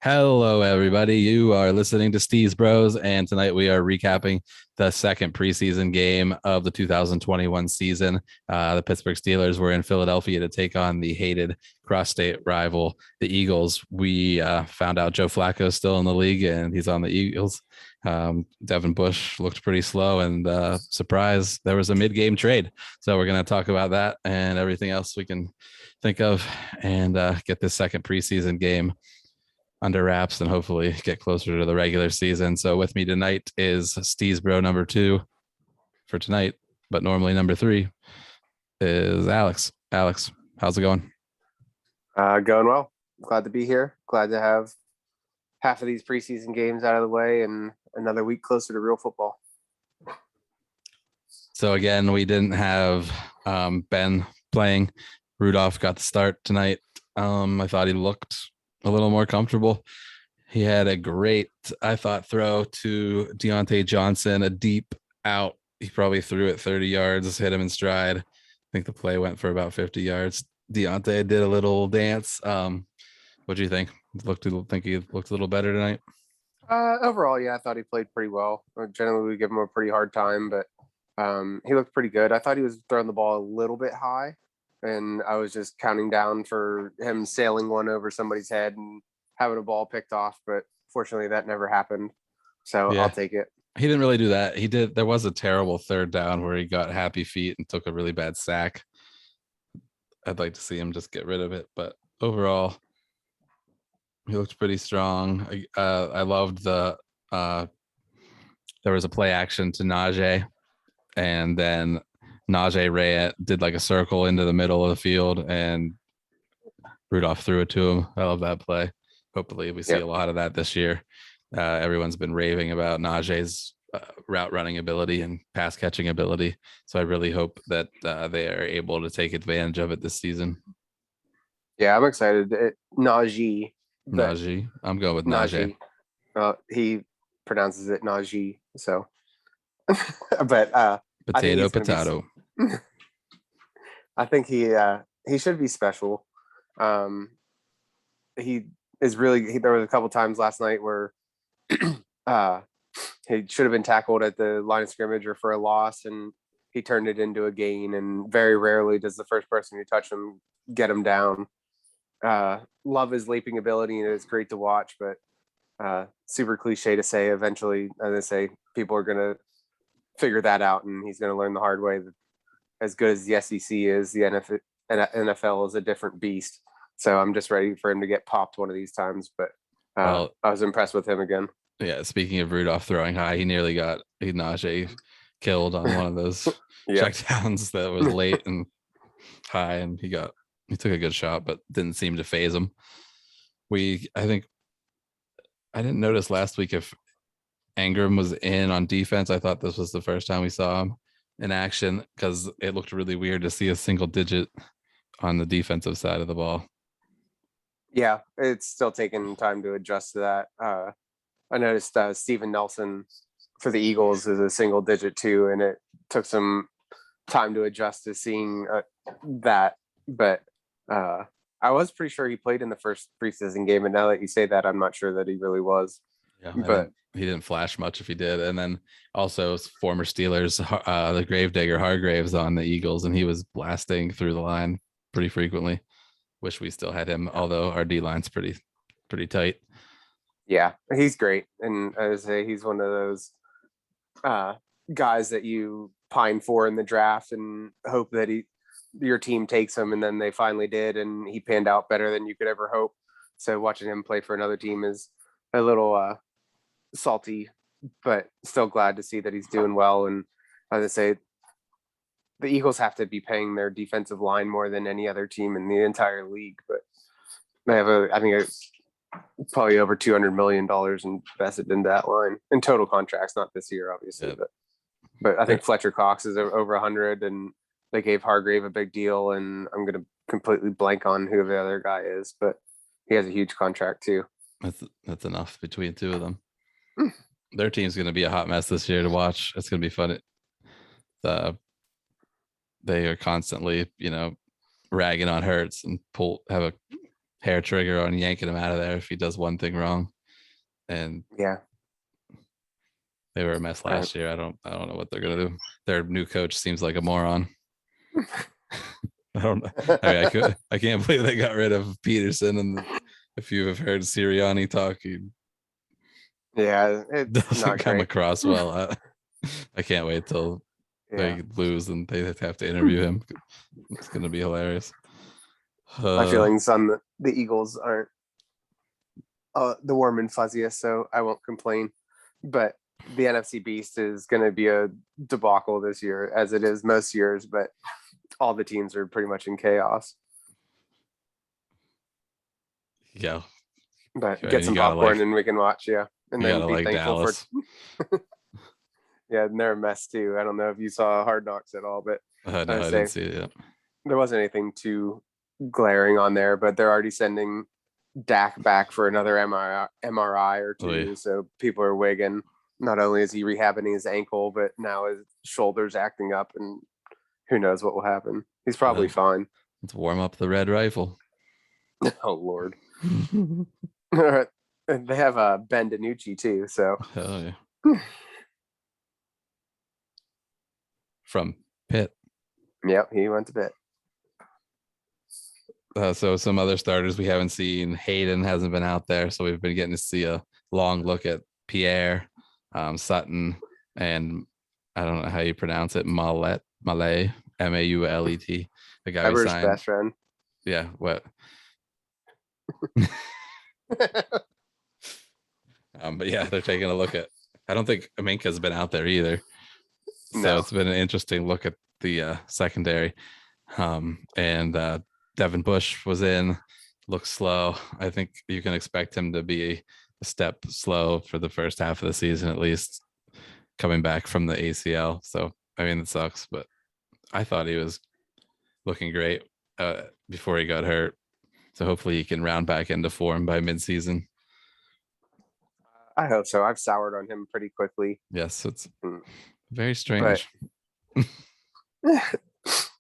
Hello, everybody. You are listening to Steez Bros, and tonight we are recapping the second preseason game of the 2021 season. The Pittsburgh Steelers were in Philadelphia to take on the hated cross-state rival, the Eagles. We found out Joe Flacco is still in the league, and he's on the Eagles. Devin Bush looked pretty slow, and surprise, there was a mid-game trade. So we're going to talk about that and everything else we can think of, and get this second preseason game under wraps and hopefully get closer to the regular season. So with me tonight is SteezBro number 2 for tonight, but normally number 3 is Alex. Alex, how's it going? Going well. Glad to be here. Glad to have half of these preseason games out of the way and another week closer to real football. So again, we didn't have Ben playing. Rudolph got the start tonight. I thought he looked a little more comfortable. He had a great, I thought, throw to Deontay Johnson, a deep out. He probably threw it 30 yards, hit him in stride. I think the play went for about 50 yards. Deontay did a little dance. What do you think? Think he looked a little better tonight? Overall, yeah, I thought he played pretty well. Generally, we give him a pretty hard time, but he looked pretty good. I thought he was throwing the ball a little bit high, and I was just counting down for him sailing one over somebody's head and having a ball picked off. But fortunately, that never happened. So yeah. I'll take it. He didn't really do that. He did. There was a terrible third down where he got happy feet and took a really bad sack. I'd like to see him just get rid of it. But overall, he looked pretty strong. I loved there was a play action to Najee, and then Najee did like a circle into the middle of the field, and Rudolph threw it to him. I love that play. Hopefully we see a lot of that this year. Everyone's been raving about Najee's route running ability and pass catching ability. So I really hope that they are able to take advantage of it this season. Yeah, I'm excited. Najee. I'm going with Najee. He pronounces it Najee. So, but potato. I think he should be special. He is really. There was a couple times last night where he should have been tackled at the line of scrimmage or for a loss, and he turned it into a gain. And very rarely does the first person who touch him get him down. Love his leaping ability, and it's great to watch. But super cliche to say. Eventually, as I say, people are gonna figure that out, and he's going to learn the hard way that as good as the SEC is, the NFL is a different beast. So I'm just ready for him to get popped one of these times. But I was impressed with him again. Yeah, speaking of Rudolph throwing high, he nearly got Najee killed on one of those checkdowns that was late and high, and he took a good shot, but didn't seem to phase him. I think I didn't notice last week if Ingram was in on defense. I thought this was the first time we saw him in action because it looked really weird to see a single digit on the defensive side of the ball. Yeah, it's still taking time to adjust to that. I noticed Steven Nelson for the Eagles is a single digit too, and it took some time to adjust to seeing that. But I was pretty sure he played in the first preseason game, and now that you say that, I'm not sure that he really was. Yeah, but he didn't flash much if he did. And then also former Steelers, the Gravedigger Hargraves on the Eagles, and he was blasting through the line pretty frequently. Wish we still had him, although our D line's pretty tight. Yeah, he's great, and I would say he's one of those guys that you pine for in the draft and hope that your team takes him, and then they finally did, and he panned out better than you could ever hope. So watching him play for another team is a little salty, but still glad to see that he's doing well. And as I say, the Eagles have to be paying their defensive line more than any other team in the entire league, but they have probably over $200 million invested in that line in total contracts, not this year, obviously, but I think Fletcher Cox is over 100, and they gave Hargrave a big deal, and I'm going to completely blank on who the other guy is, but he has a huge contract too. That's enough between two of them. Their team's going to be a hot mess this year to watch. It's going to be fun. They are constantly, ragging on Hurts and hair trigger on yanking him out of there if he does one thing wrong. And Yeah, they were a mess last year. I don't know what they're gonna do. Their new coach seems like a moron. I don't. I mean, I can't believe they got rid of Peterson. And if you have heard Sirianni talk, he it's doesn't not come great. across well. I can't wait till they lose and they have to interview him. It's gonna be hilarious. My feelings on the Eagles aren't the warm and fuzziest, so I won't complain. But the NFC Beast is going to be a debacle this year, as it is most years. But all the teams are pretty much in chaos. Yeah, but get some popcorn and we can watch. Yeah, and then be thankful Dallas. for. Yeah, and they're a mess too. I don't know if you saw Hard Knocks at all, but no, I didn't see it yet. There wasn't anything too glaring on there, but they're already sending Dak back for another MRI or two. Oh, yeah. So people are wigging. Not only is he rehabbing his ankle, but now his shoulder's acting up, and who knows what will happen. He's probably fine. Let's warm up the red rifle. Oh, Lord. All right. They have Ben DiNucci too. So. Oh, yeah. From Pitt. Yep, he went to Pitt. So some other starters we haven't seen. Hayden hasn't been out there, so we've been getting to see a long look at Pierre, Sutton, and I don't know how you pronounce it, Mallet, Maulet, Maulet, the guy who signed. Best friend. Yeah, what? But yeah, they're taking a look at. I don't think Aminka's been out there either. So It's been an interesting look at the secondary. And Devin Bush was in, looks slow. I think you can expect him to be a step slow for the first half of the season, at least coming back from the ACL. So, I mean, it sucks, but I thought he was looking great before he got hurt. So hopefully he can round back into form by midseason. I hope so. I've soured on him pretty quickly. Yes, it's very strange.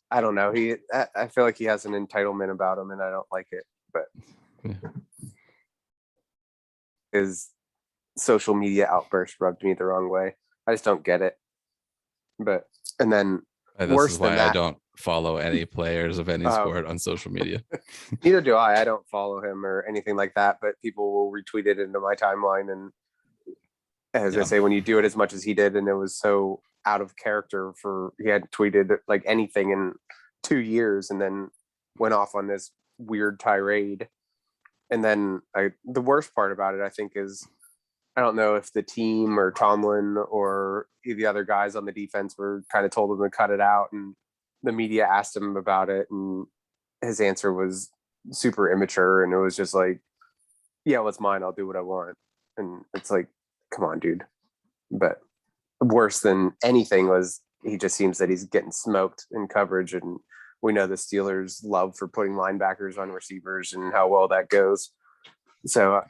I don't know. I feel like he has an entitlement about him, and I don't like it. But his social media outburst rubbed me the wrong way. I just don't get it. But and then this is why I don't follow any players of any sport on social media. Neither do I. I don't follow him or anything like that. But people will retweet it into my timeline, and as I say, when you do it as much as he did, and it was so out of character he had tweeted like anything in 2 years and then went off on this weird tirade. And then the worst part about it, I think, is I don't know if the team or Tomlin or the other guys on the defense were kind of told him to cut it out, and the media asked him about it, and his answer was super immature, and it was just like, yeah, well, it's mine, I'll do what I want. And it's like, come on, dude. But worse than anything was he just seems that he's getting smoked in coverage, and we know the Steelers' love for putting linebackers on receivers and how well that goes. So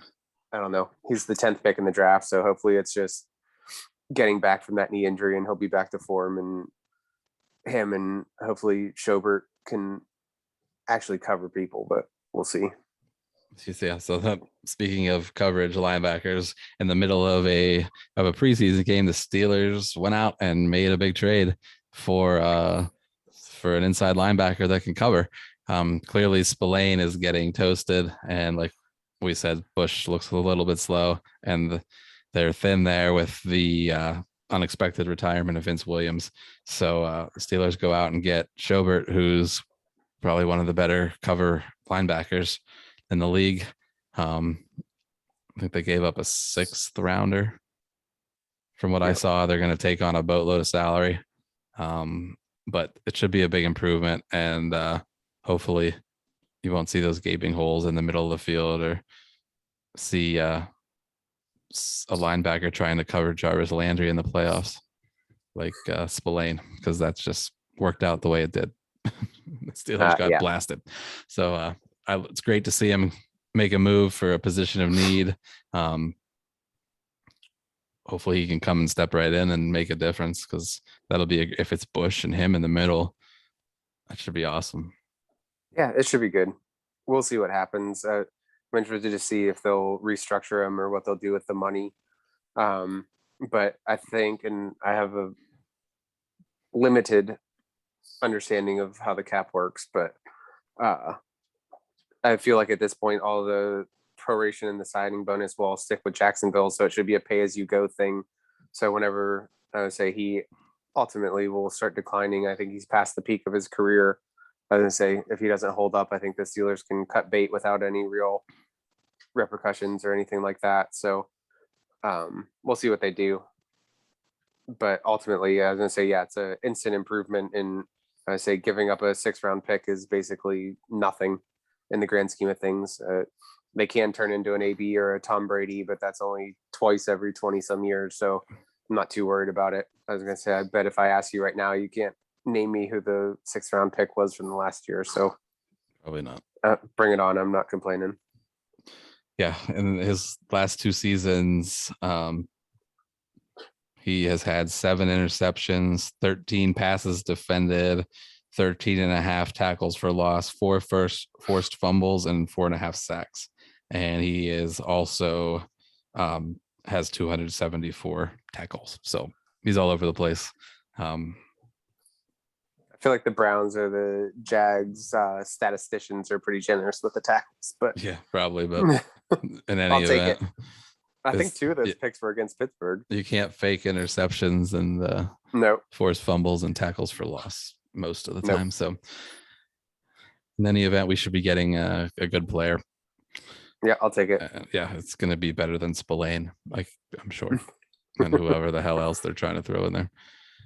I don't know. He's the 10th pick in the draft, so hopefully it's just getting back from that knee injury and he'll be back to form, and him and hopefully Schobert can actually cover people, but we'll see. Yeah. So speaking of coverage, linebackers, in the middle of a preseason game, the Steelers went out and made a big trade for an inside linebacker that can cover. Clearly Spillane is getting toasted, and like we said, Bush looks a little bit slow, and they're thin there with the unexpected retirement of Vince Williams. So the Steelers go out and get Schobert, who's probably one of the better cover linebackers in the league. I think they gave up a 6th rounder. From what I saw, they're going to take on a boatload of salary. But it should be a big improvement, and hopefully you won't see those gaping holes in the middle of the field, or see a linebacker trying to cover Jarvis Landry in the playoffs like Spillane, because that's just worked out the way it did. The Steelers got blasted. So it's great to see him make a move for a position of need. Hopefully he can come and step right in and make a difference, because that'll be if it's Bush and him in the middle, that should be awesome. Yeah, it should be good. we'll see what happens. I'm interested to see if they'll restructure him or what they'll do with the money. But I think, and I have a limited understanding of how the cap works, but I feel like at this point, all the proration and the signing bonus will all stick with Jacksonville. So it should be a pay as you go thing. So whenever I would say he ultimately will start declining, I think he's past the peak of his career. I was gonna say if he doesn't hold up, I think the Steelers can cut bait without any real repercussions or anything like that. So we'll see what they do. But ultimately, I was gonna say, yeah, it's an instant improvement in I say giving up a 6th-round pick is basically nothing in the grand scheme of things. They can turn into an AB or a Tom Brady, but that's only twice every 20 some years. So I'm not too worried about it. I was going to say, I bet if I ask you right now, you can't name me who the 6th-round pick was from the last year. So Probably not. Bring it on. I'm not complaining. Yeah. In his last 2 seasons, he has had 7 interceptions, 13 passes defended, 13 and a half tackles for loss, 4 forced fumbles, and 4.5 sacks. And he is also has 274 tackles. So he's all over the place. I feel like the Browns or the Jags statisticians are pretty generous with the tackles, but yeah, probably. But in any I'll take event, it. I think 2 of those picks were against Pittsburgh. You can't fake interceptions and forced fumbles and tackles for loss most of the time. So in any event, we should be getting a good player. Yeah, I'll take it. Yeah, it's going to be better than Spillane, like I'm sure, and whoever the hell else they're trying to throw in there.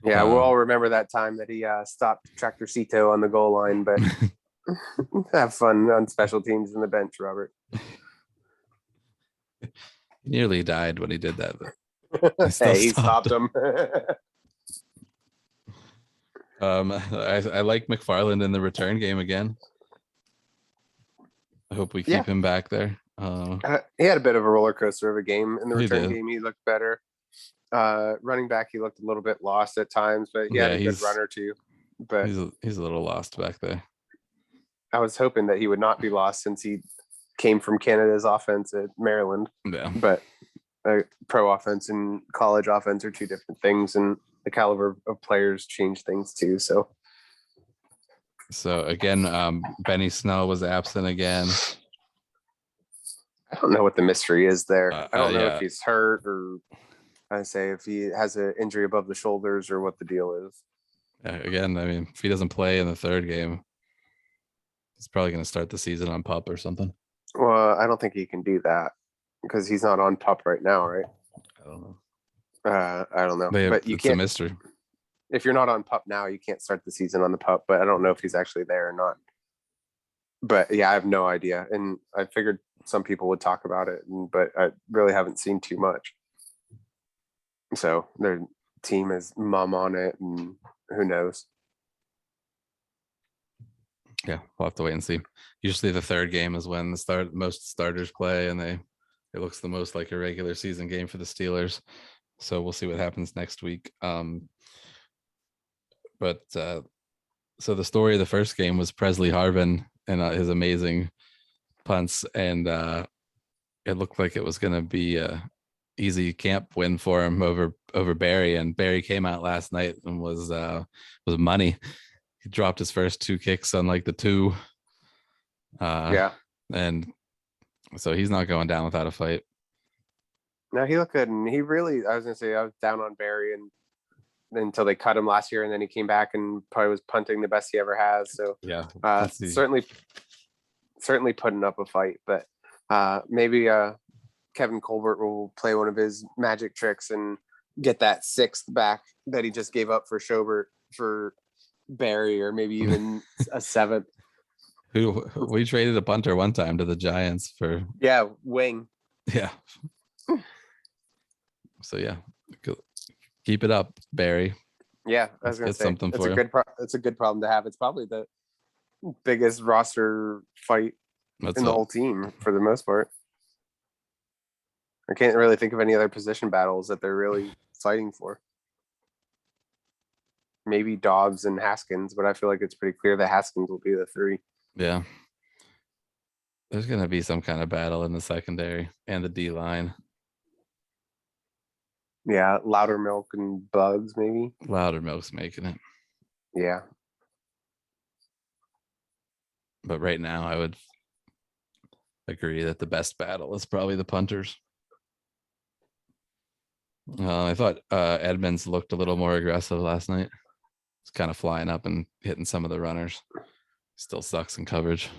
Yeah, we'll all remember that time that he stopped Tractorcito on the goal line, but have fun on special teams in the bench, Robert. He nearly died when he did that. He stopped him. I like McFarland in the return game again. I hope we keep him back there. He had a bit of a roller coaster of a game in the return game. He looked better. Running back, he looked a little bit lost at times, but he had a good run or two. But he's a little lost back there. I was hoping that he would not be lost since he came from Canada's offense at Maryland. Yeah. But pro offense and college offense are 2 different things, and the caliber of players change things too. So again, Benny Snell was absent again. I don't know what the mystery is there. I don't know if he's hurt or I say if he has an injury above the shoulders or what the deal is. Again, I mean, if he doesn't play in the 3rd game, he's probably going to start the season on PUP or something. Well, I don't think he can do that because he's not on PUP right now, right? I don't know. I don't know. But you can't. A mystery. If you're not on PUP now, you can't start the season on the PUP. But I don't know if he's actually there or not. But yeah, I have no idea, and I figured some people would talk about it, but I really haven't seen too much. So their team is mum on it, and who knows? Yeah, we'll have to wait and see. Usually the 3rd game is when most starters play, and it looks the most like a regular season game for the Steelers. So we'll see what happens next week. But so the story of the first game was Presley Harvin and his amazing punts, and it looked like it was going to be a easy camp win for him over Barry, and Barry came out last night and was money. He dropped his first 2 kicks on like the 2. And so he's not going down without a fight. No, he looked good, and he really. I was gonna say I was down on Barry and until they cut him last year, and then he came back and probably was punting the best he ever has. So certainly putting up a fight, but maybe Kevin Colbert will play one of his magic tricks and get that 6th back that he just gave up for Schobert for Barry, or maybe even a 7th. We traded a punter one time to the Giants for wing. Yeah. So keep it up, Barry. Yeah, I was gonna say something it's for you. It's a good problem to have. It's probably the biggest roster fight in the whole team for the most part. I can't really think of any other position battles that they're really fighting for. Maybe Dobbs and Haskins, but I feel like it's pretty clear that Haskins will be the 3. Yeah. There's going to be some kind of battle in the secondary and the D line. Yeah, Louder Milk and Bugs, maybe. Louder Milk's making it. Yeah. But right now, I would agree that the best battle is probably the punters. I thought Edmonds looked a little more aggressive last night. He's kind of flying up and hitting some of the runners. Still sucks in coverage.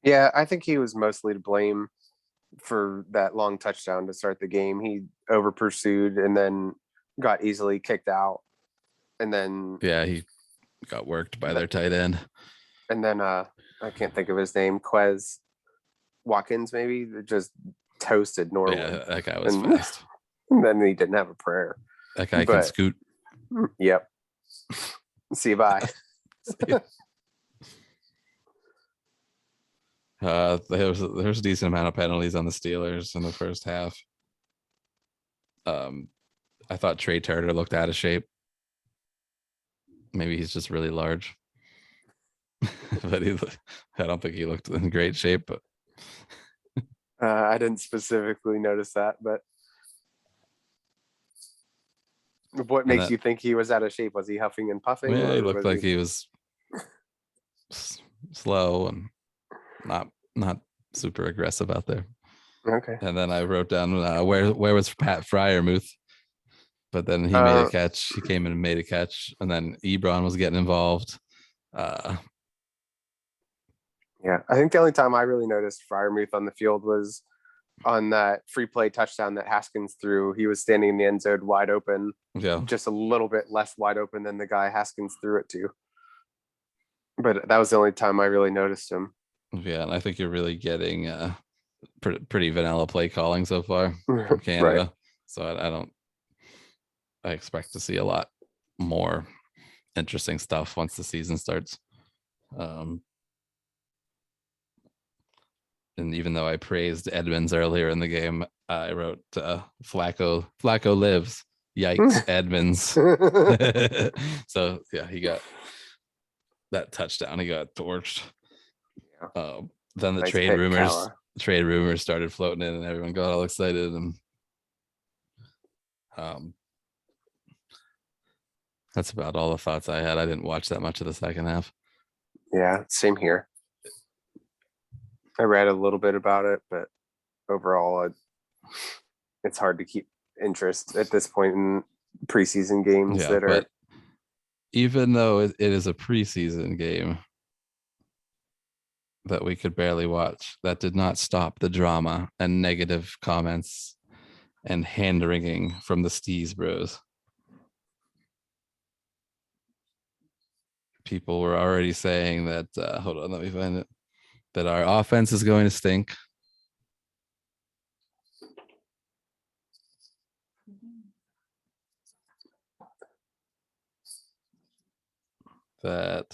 Yeah, I think he was mostly to blame for that long touchdown to start the game. He over pursued and then got easily kicked out. And then yeah, he got worked by their tight end. And then I can't think of his name, Quez Watkins, maybe, just toasted Norwood. Yeah, that guy was fast. And then he didn't have a prayer. That guy can scoot. Yep. See you, bye. There's a decent amount of penalties on the Steelers in the first half. I thought Trey Turner looked out of shape. Maybe he's just really large. But I don't think he looked in great shape. But I didn't specifically notice that, but what makes you think he was out of shape? Was he huffing and puffing? Yeah, he looked like he was slow and not super aggressive out there. Okay. And then I wrote down where was Pat Fryermuth, but then he made a catch. He came in and made a catch, and then Ebron was getting involved. Yeah, I think the only time I really noticed Fryermuth on the field was on that free play touchdown that Haskins threw. He was standing in the end zone wide open, just a little bit less wide open than the guy Haskins threw it to. But that was the only time I really noticed him. Yeah, and I think you're really getting pretty vanilla play calling so far from Canada. Right. So I expect to see a lot more interesting stuff once the season starts. And even though I praised Edmonds earlier in the game, I wrote Flacco lives. Yikes, Edmonds. So yeah, he got that touchdown. He got torched. Yeah. Then the trade rumors started floating in, and everyone got all excited. And that's about all the thoughts I had. I didn't watch that much of the second half. Yeah, same here. I read a little bit about it, but overall, it's hard to keep interest at this point in preseason games that are. Even though it is a preseason game that we could barely watch, that did not stop the drama and negative comments and hand-wringing from the SteezBros. People were already saying that, hold on, let me find it, that our offense is going to stink. That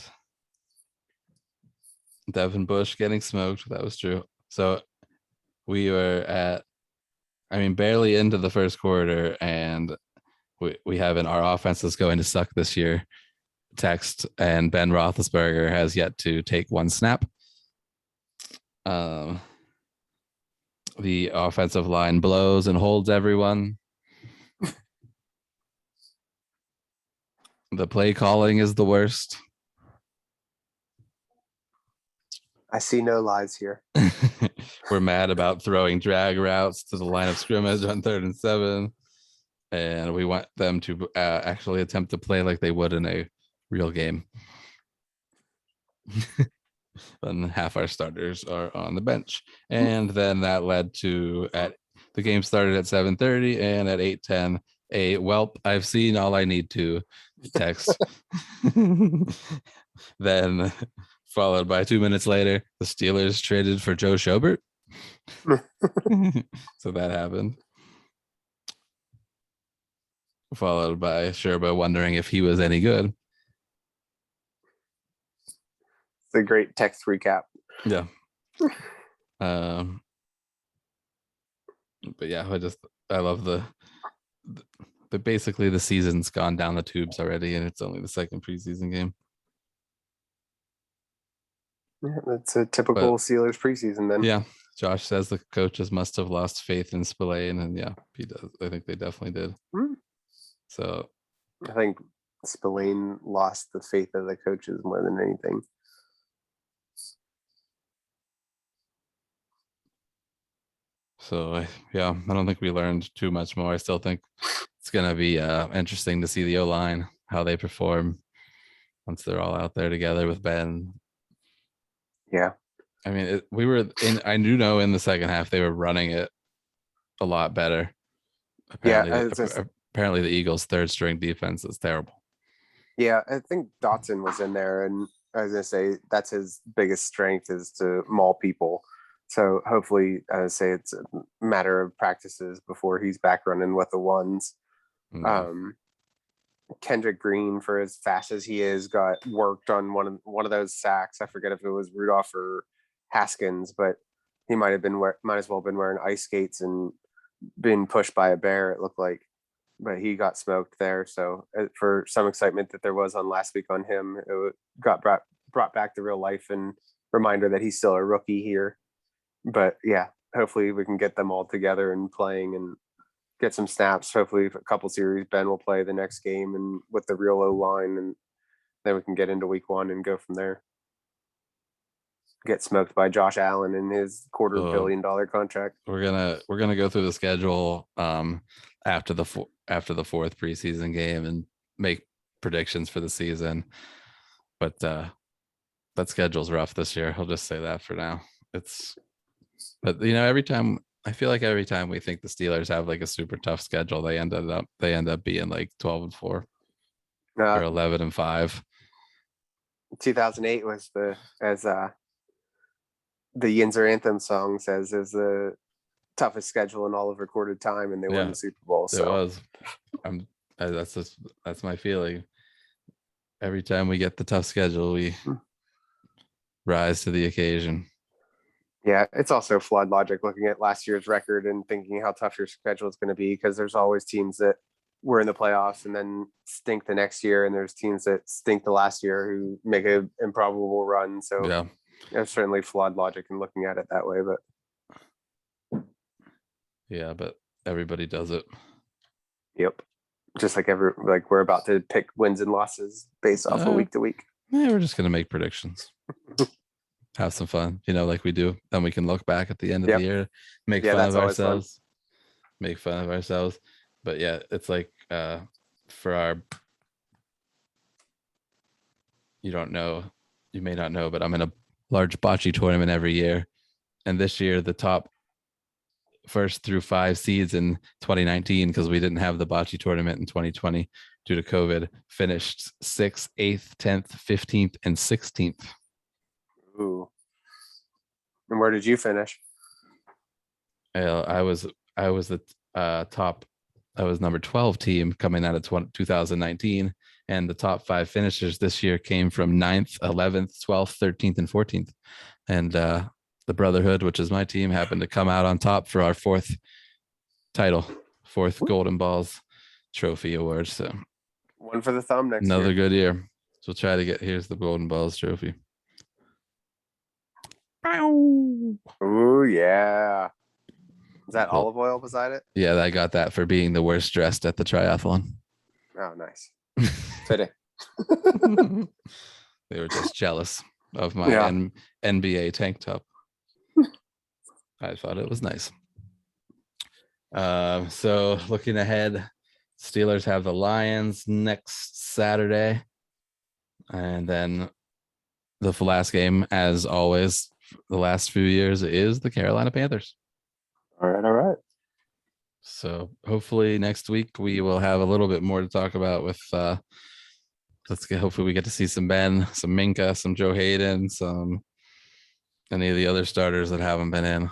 Devin Bush getting smoked, that was true. So we were barely into the first quarter, and we have our offense is going to suck this year text, and Ben Roethlisberger has yet to take one snap. The offensive line blows and holds everyone. The play calling is the worst. I see no lies here. We're mad about throwing drag routes to the line of scrimmage on 3rd and 7. And we want them to actually attempt to play like they would in a real game. And half our starters are on the bench. And then that led to the game started at 7:30, and at 8:10, "Welp, I've seen all I need to" text. Then followed by 2 minutes later, the Steelers traded for Joe Schobert. So that happened. Followed by Sherba wondering if he was any good. It's a great text recap. Yeah. But yeah, I love the basically the season's gone down the tubes already, and it's only the second preseason game. Yeah, that's a typical Steelers preseason then. Yeah. Josh says the coaches must have lost faith in Spillane, and yeah, he does. I think they definitely did. So I think Spillane lost the faith of the coaches more than anything. So yeah, I don't think we learned too much more. I still think it's gonna be interesting to see the O-line, how they perform once they're all out there together with Ben. Yeah. I mean, I do know in the second half they were running it a lot better. Apparently the Eagles' third string defense is terrible. Yeah, I think Dotson was in there, and I was gonna say that's his biggest strength is to maul people. So hopefully, I say it's a matter of practices before he's back running with the ones. Kendrick Green, for as fast as he is, got worked on one of those sacks. I forget if it was Rudolph or Haskins, but he might as well have been wearing ice skates and been pushed by a bear. It looked like, but he got smoked there. So for some excitement that there was on last week on him, it got brought back to real life and reminder that he's still a rookie here. But yeah, hopefully we can get them all together and playing and get some snaps. Hopefully a couple series, Ben will play the next game and with the real O-line, and then we can get into week 1 and go from there. Get smoked by Josh Allen in his $250 million contract. We're gonna go through the schedule after the fourth preseason game and make predictions for the season. But that schedule's rough this year. I'll just say that for now. But I feel like every time we think the Steelers have like a super tough schedule, they end up being like 12-4 or 11-5. 2008 was the Yinzer Anthem song says is the toughest schedule in all of recorded time, and they won the Super Bowl. So it was. That's my feeling. Every time we get the tough schedule, we rise to the occasion. Yeah, it's also flawed logic looking at last year's record and thinking how tough your schedule is going to be, because there's always teams that were in the playoffs and then stink the next year, and there's teams that stink the last year who make an improbable run. So yeah, there's certainly flawed logic in looking at it that way. But everybody does it. Yep. Just like we're about to pick wins and losses based off of week to week. Yeah, we're just gonna make predictions. Have some fun, like we do. Then we can look back at the end of the year, make fun of ourselves. But yeah, it's like for you may not know, but I'm in a large bocce tournament every year. And this year, the top first through 5 seeds in 2019, because we didn't have the bocce tournament in 2020 due to COVID, finished 6th, 8th, 10th, 15th, and 16th. Ooh. And where did you finish? I was the top. I was number 12 team coming out of 2019, and the top 5 finishers this year came from 9th, 11th, 12th, 13th, and 14th. And the Brotherhood, which is my team, happened to come out on top for our 4th title, 4th Golden Balls Trophy award. So one for the thumb next year. Another good year. So we'll try to here's the Golden Balls Trophy. Oh yeah. Is that olive oil beside it? Yeah, I got that for being the worst dressed at the triathlon. Oh, nice. Fitting. They were just jealous of my NBA tank top. I thought it was nice. So looking ahead, Steelers have the Lions next Saturday. And then the last game, as always, the last few years, is the Carolina Panthers. All right. So hopefully next week we will have a little bit more to talk about with hopefully we get to see some Ben, some Minka, some Joe Hayden, some any of the other starters that haven't been in,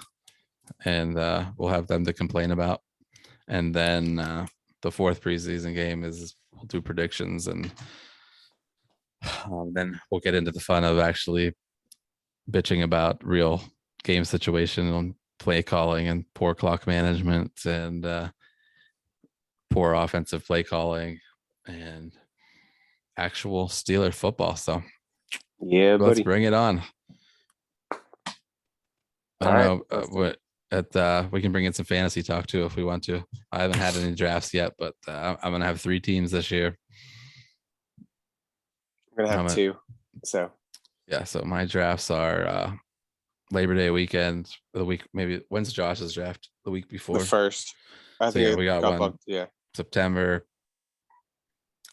and we'll have them to complain about. And then the 4th preseason game is we'll do predictions, and then we'll get into the fun of actually bitching about real game situation on play calling and poor clock management and poor offensive play calling and actual Steeler football. So yeah, let's bring it on. I don't know what we can bring in some fantasy talk too if we want to. I haven't had any drafts yet, but I'm gonna have 3 teams this year. I'm gonna have 2. So yeah, so my drafts are Labor Day weekend, the week maybe when's Josh's draft? The week before. the first. I So think yeah, we got one booked, yeah. September.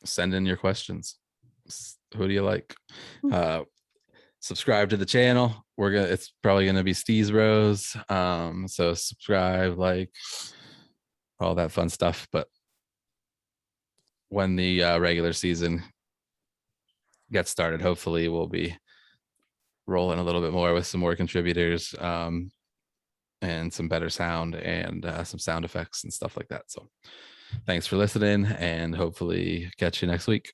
Send in your questions. Who do you like? Subscribe to the channel. It's probably gonna be SteezBros. So subscribe, like all that fun stuff. But when the regular season gets started, hopefully we'll be rolling a little bit more with some more contributors, and some better sound and some sound effects and stuff like that. So thanks for listening, and hopefully catch you next week.